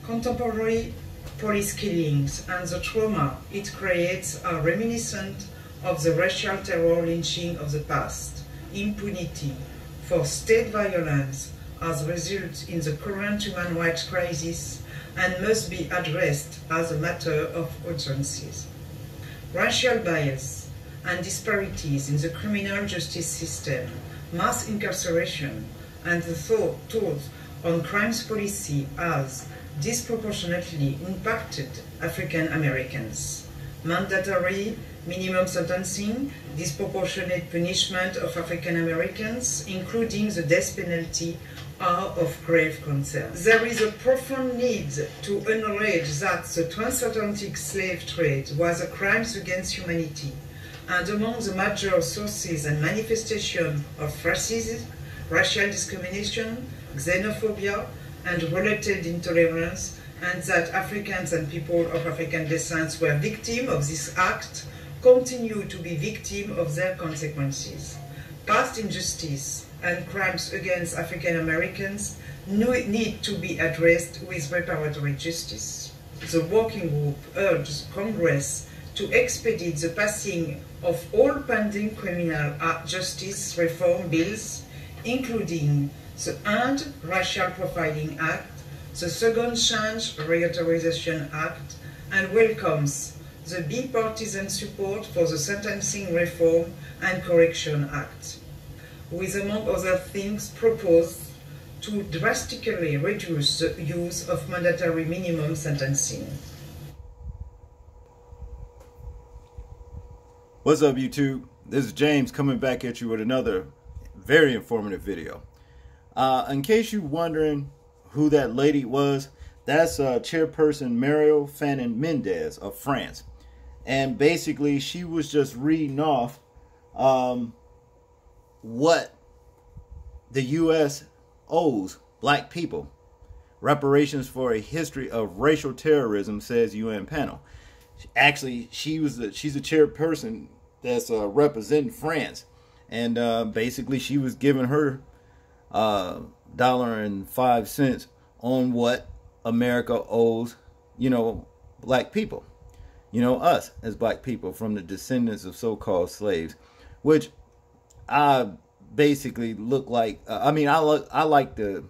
Contemporary police killings and the trauma it creates are reminiscent of the racial terror lynching of the past. Impunity for state violence has resulted in the current human rights crisis and must be addressed as a matter of urgency. Racial bias and disparities in the criminal justice system, mass incarceration, and the thought on crimes policy has disproportionately impacted African Americans. Mandatory minimum sentencing, disproportionate punishment of African Americans, including the death penalty, are of grave concern. There is a profound need to acknowledge that the transatlantic slave trade was a crime against humanity, and among the major sources and manifestations of racism, racial discrimination, xenophobia, and related intolerance, and that Africans and people of African descent were victims of this act, continue to be victims of their consequences. Past injustice and crimes against African Americans need to be addressed with reparatory justice. The working group urges Congress to expedite the passing of all pending criminal justice reform bills, including the End Racial Profiling Act, the Second Chance Reauthorization Act, and welcomes the bipartisan support for the Sentencing Reform and Correction Act, with, among other things, proposed to drastically reduce the use of mandatory minimum sentencing. What's up, YouTube? This is James coming back at you with another very informative video. In case you're wondering who that lady was, that's Chairperson Mario Fanon Mendez of France. And basically, she was just reading off what the U.S. owes black people. Reparations for a history of racial terrorism, says UN panel. Actually, she's a chairperson that's representing France. And basically, she was giving her $1.05 on what America owes, black people. Us as black people from the descendants of so-called slaves, which I basically look like. I like to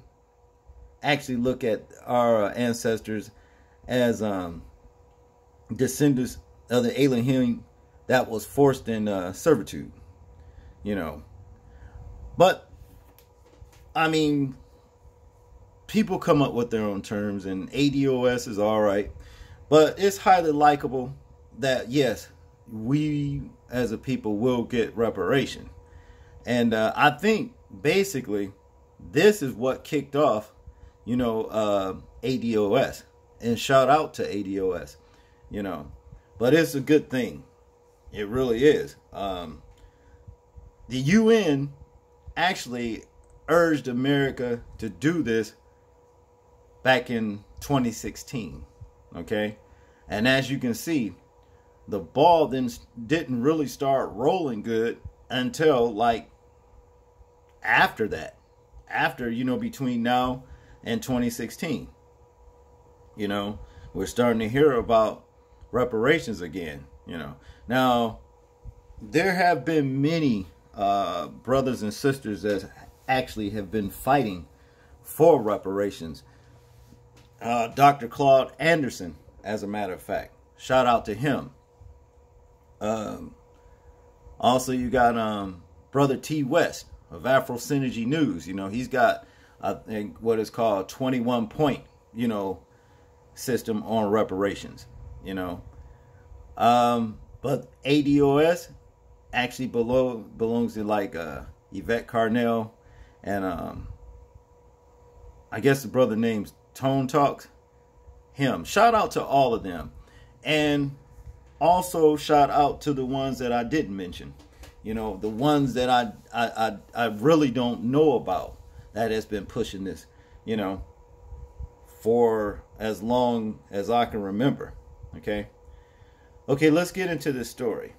actually look at our ancestors as descendants of the alien that was forced in servitude, But people come up with their own terms, and ADOS is all right. But it's highly likable that, yes, we as a people will get reparation. And I think, basically, this is what kicked off, ADOS. And shout out to ADOS, But it's a good thing. It really is. The UN actually urged America to do this back in 2016. Okay, and as you can see, the ball then didn't really start rolling good until after that, between now and 2016. We're starting to hear about reparations again. Now there have been many brothers and sisters that actually have been fighting for reparations. Dr. Claude Anderson, as a matter of fact, shout out to him. Also, you got Brother T. West of Afro Synergy News. He's got what is called 21-point, system on reparations. But ADOS actually belongs to Yvette Carnell and I guess the brother name's Tone Talks. Him. Shout out to all of them. And also shout out to the ones that I didn't mention. The ones that I really don't know about that has been pushing this, for as long as I can remember. Okay, let's get into this story.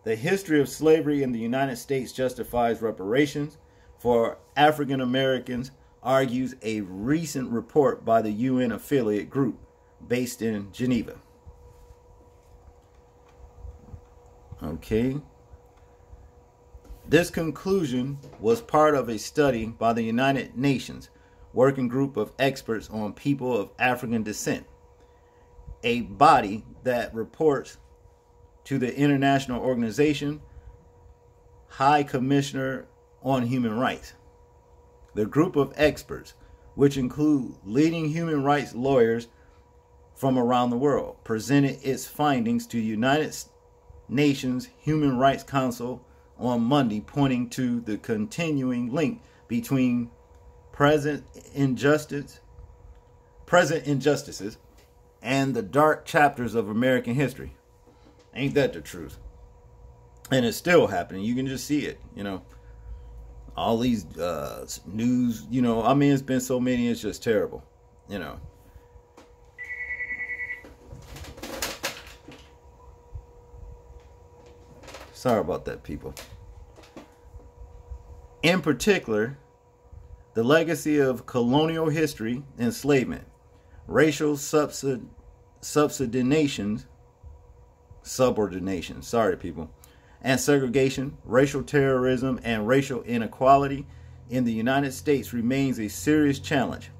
The history of slavery in the United States justifies reparations for African Americans argues a recent report by the UN affiliate group based in Geneva. Okay. This conclusion was part of a study by the United Nations Working Group of Experts on People of African Descent, a body that reports to the International Organization High Commissioner on Human Rights. The group of experts, which include leading human rights lawyers from around the world, presented its findings to United Nations Human Rights Council on Monday, pointing to the continuing link between present injustices and the dark chapters of American history. Ain't that the truth? And it's still happening. You can just see it, all these news, I mean, it's been so many, it's just terrible, Sorry about that, people. In particular, the legacy of colonial history, enslavement, racial subordination, sorry, people, and segregation, racial terrorism, and racial inequality in the United States remains a serious challenge,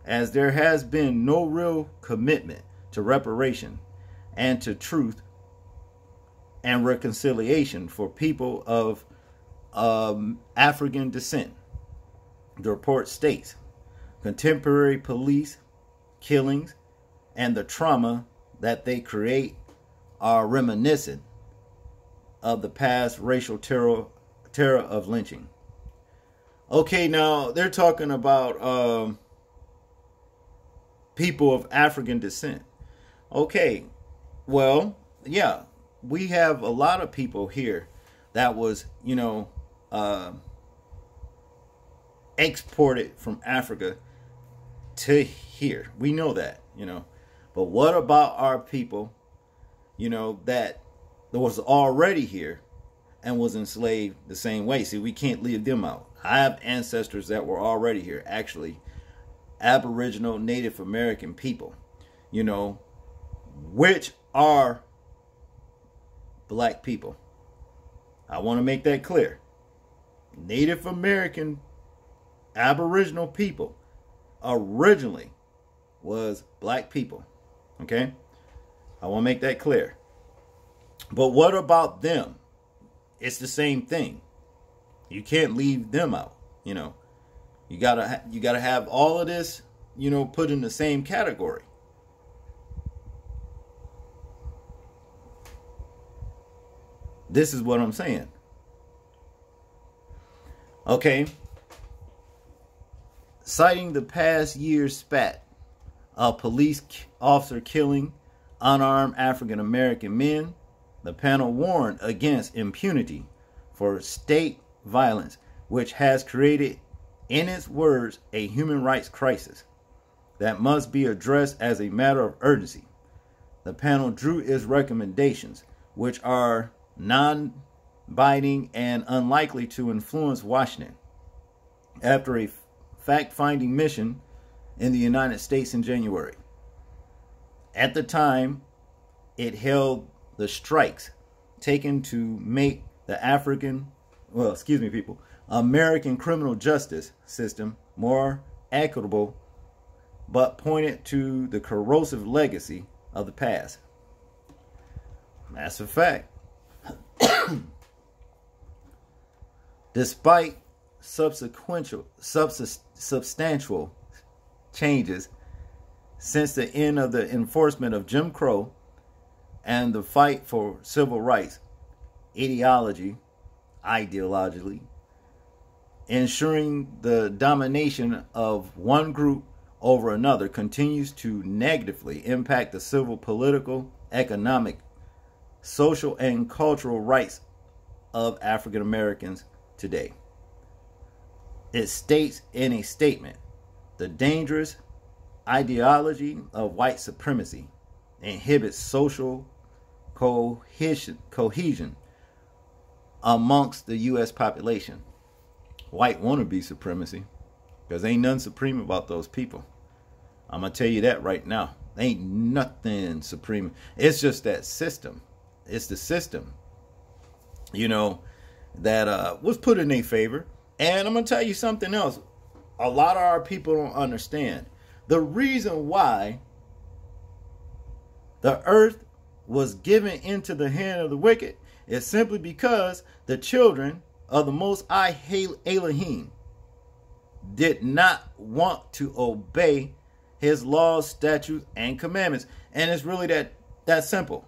as there has been no real commitment to reparation and to truth and reconciliation for people of African descent. The report states contemporary police killings and the trauma that they create are reminiscent of the past racial terror of lynching. Okay, now they're talking about people of African descent. Okay, well, yeah, we have a lot of people here that was, exported from Africa to here. We know that, But what about our people, that was already here and was enslaved the same way? See, we can't leave them out. I have ancestors that were already here, actually, Aboriginal Native American people, which are black people. I want to make that clear. Native American Aboriginal people originally was black people. Okay? I want to make that clear. But what about them? It's the same thing. You can't leave them out, You gotta have all of this, put in the same category. This is what I'm saying. Okay. Citing the past year's spat of police officer killing unarmed African American men, the panel warned against impunity for state violence, which has created, in its words, a human rights crisis that must be addressed as a matter of urgency. The panel drew its recommendations, which are non-binding and unlikely to influence Washington, after a fact-finding mission in the United States in January. At the time, it held the strikes taken to make the American criminal justice system more equitable, but pointed to the corrosive legacy of the past. That's a fact. Despite substantial changes since the end of the enforcement of Jim Crow and the fight for civil rights, ideologically, ensuring the domination of one group over another continues to negatively impact the civil, political, economic, social, and cultural rights of African Americans today. It states in a statement, the dangerous ideology of white supremacy inhibits social cohesion amongst the U.S. population. White wannabe supremacy, Because ain't nothing supreme about those people. I'm going to tell you that right now. Ain't nothing supreme. It's just that system. It's the system, you know, that was put in their favor. And I'm going to tell you something else. A lot of our people don't understand. The reason why the earth was given into the hand of the wicked is simply because the children of the Most High Elohim did not want to obey his laws, statutes, and commandments. And it's really that simple.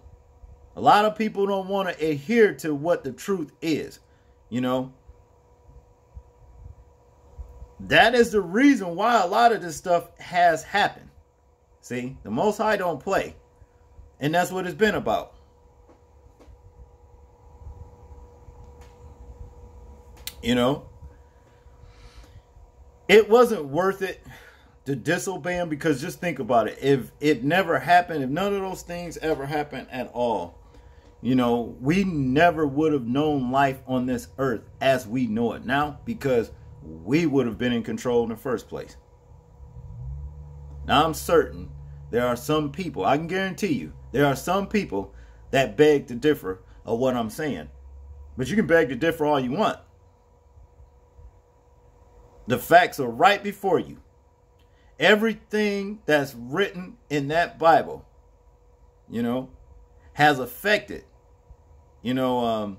A lot of people don't want to adhere to what the truth is, you know. That is the reason why a lot of this stuff has happened. See, the Most High don't play. And that's what it's been about. You know, it wasn't worth it to disobey him, because just think about it. If it never happened, if none of those things ever happened at all, you know, we never would have known life on this earth as we know it now, because we would have been in control in the first place. Now, I'm certain there are some people, I can guarantee you, there are some people that beg to differ of what I'm saying. But you can beg to differ all you want. The facts are right before you. Everything that's written in that Bible, you know, has affected, you know,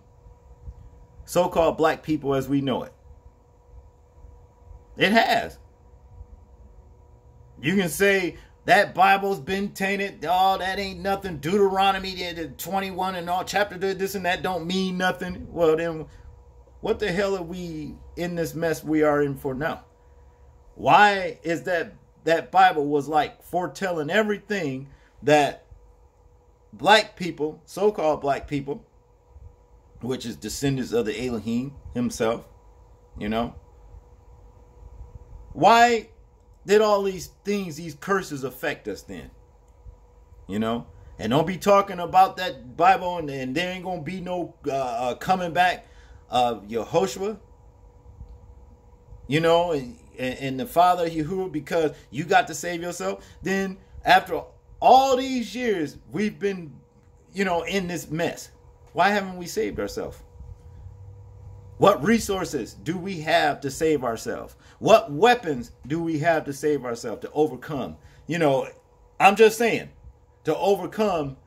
so-called black people as we know it. It has. You can say that Bible's been tainted. Oh, that ain't nothing. Deuteronomy 21 and all chapter this and that don't mean nothing. Well, then what the hell are we in this mess we are in for now? Why is that Bible was like foretelling everything that black people, so-called black people, which is descendants of the Elohim himself, you know? Why did all these things, these curses affect us then? You know? And don't be talking about that Bible and there ain't going to be no coming back of Yehoshua, you know, and the Father Yahuwah, because you got to save yourself. Then after all these years, we've been, you know, in this mess. Why haven't we saved ourselves? What resources do we have to save ourselves? What weapons do we have to save ourselves, to overcome? You know, I'm just saying, to overcome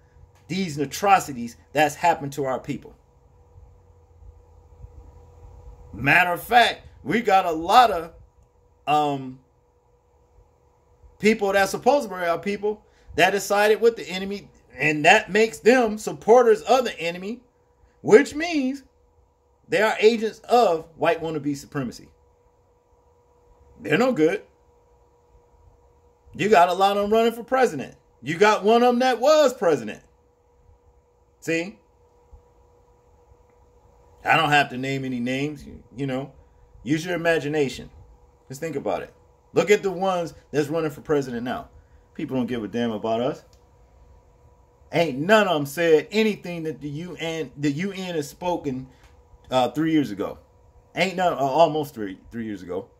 these atrocities that's happened to our people. Matter of fact, we got a lot of people that's supposed to be our people that decided with the enemy, and that makes them supporters of the enemy, which means they are agents of white wannabe supremacy. They're no good. You got a lot of them running for president. You got one of them that was president. See? I don't have to name any names, you know. Use your imagination. Just think about it. Look at the ones that's running for president now. People don't give a damn about us. Ain't none of them said anything that the UN has spoken 3 years ago. Ain't none, almost three years ago.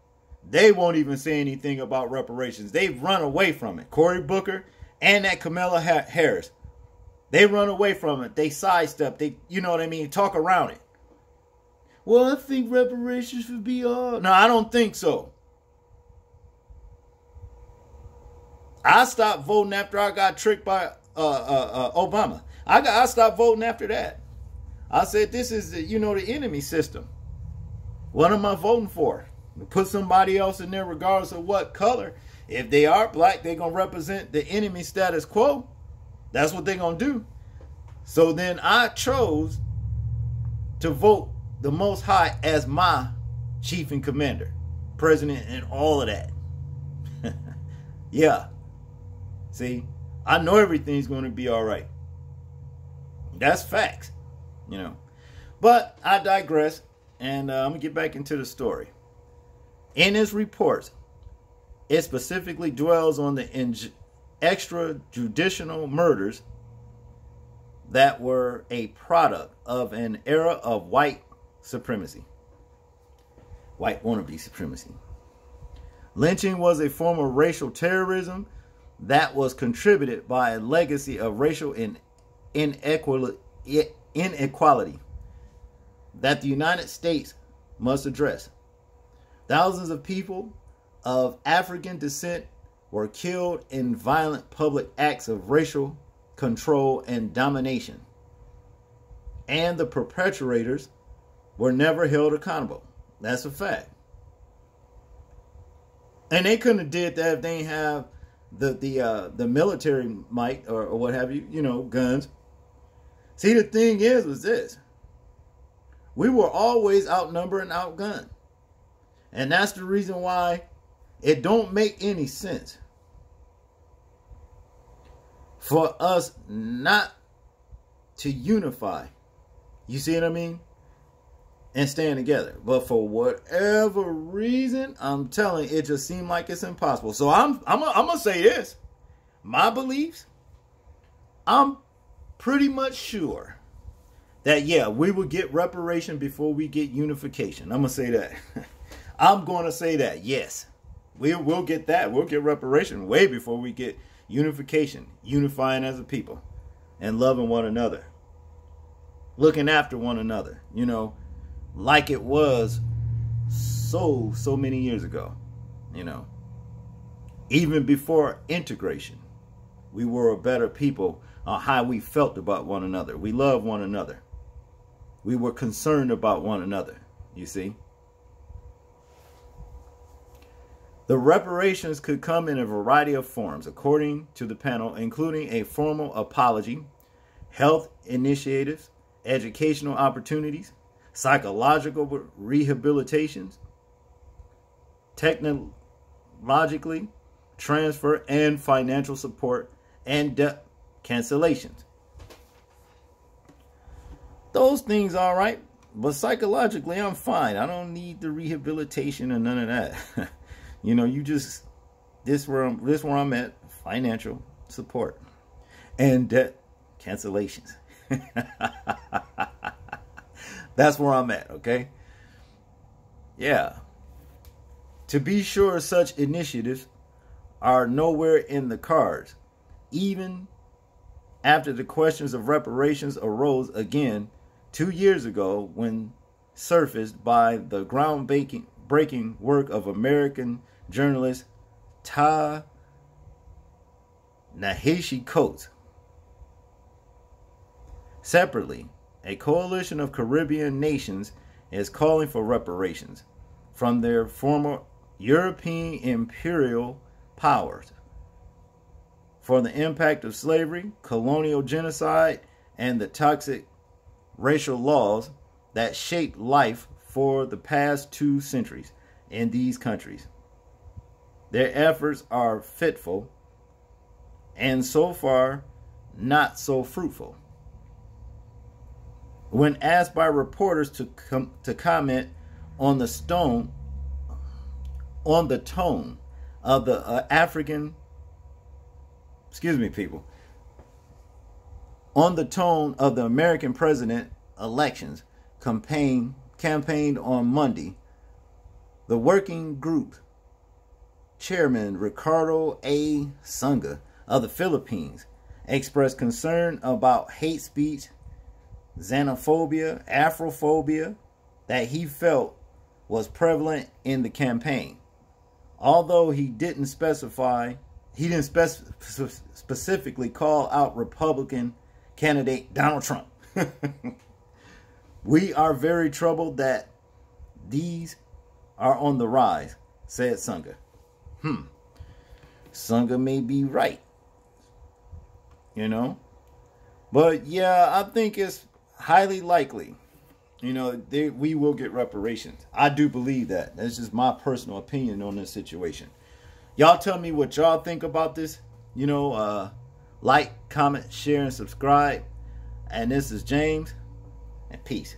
They won't even say anything about reparations. They've run away from it. Cory Booker and that Kamala Harris. They run away from it. They sidestep. They, you know what I mean? Talk around it. Well, I think reparations should be all. No, I don't think so. I stopped voting after I got tricked by Obama. I stopped voting after that. I said, this is the, you know, the enemy system. What am I voting for? To put somebody else in there regardless of what color. If they are black, they're going to represent the enemy status quo. That's what they're going to do. So then I chose to vote the Most High as my chief and commander, president, and all of that. Yeah. See, I know everything's going to be all right. That's facts, you know. But I digress, and I'm going to get back into the story. In his reports, it specifically dwells on the extrajudicial murders that were a product of an era of white supremacy. White wannabe supremacy. Lynching was a form of racial terrorism that was contributed by a legacy of racial inequality that the United States must address. Thousands of people of African descent were killed in violent public acts of racial control and domination, and the perpetrators were never held accountable. That's a fact. And they couldn't have did that if they didn't have the military might or what have you, guns. See, the thing was this. We were always outnumbered and outgunned. And that's the reason why it don't make any sense for us not to unify. You see what I mean? And stand together. But for whatever reason, I'm telling you, it just seemed like it's impossible. So I'm gonna say this. My beliefs, I'm pretty much sure that, yeah, we will get reparation before we get unification. I'm gonna say that. I'm gonna say that, yes. We'll get that. We'll get reparation way before we get unification, unifying as a people and loving one another, looking after one another, like it was so many years ago. Even before integration, we were a better people on how we felt about one another. We loved one another. We were concerned about one another, you see. The reparations could come in a variety of forms, according to the panel, including a formal apology, health initiatives, educational opportunities, psychological rehabilitations, technologically transfer and financial support, and debt cancellations. Those things all right, but psychologically I'm fine. I don't need the rehabilitation and none of that. You just this where I'm at, financial support and debt cancellations. That's where I'm at, okay? Yeah. To be sure, such initiatives are nowhere in the cards, even after the questions of reparations arose again 2 years ago when surfaced by the groundbreaking work of American journalist Ta-Nehisi Coates. Separately, a coalition of Caribbean nations is calling for reparations from their former European imperial powers for the impact of slavery, colonial genocide, and the toxic racial laws that shaped life for the past 2 centuries in these countries. Their efforts are fitful and so far not so fruitful. When asked by reporters to comment on the tone of the on the tone of the American president elections campaigned on Monday, the working group chairman Ricardo A. Sunga of the Philippines expressed concern about hate speech, xenophobia, Afrophobia that he felt was prevalent in the campaign. Although he didn't specifically call out Republican candidate Donald Trump. We are very troubled that these are on the rise, said Sunga. Sunga may be right, but yeah, I think it's highly likely, we will get reparations. I do believe that. That's just my personal opinion on this situation. Y'all tell me what y'all think about this. Like, comment, share, and subscribe. And this is James, and peace.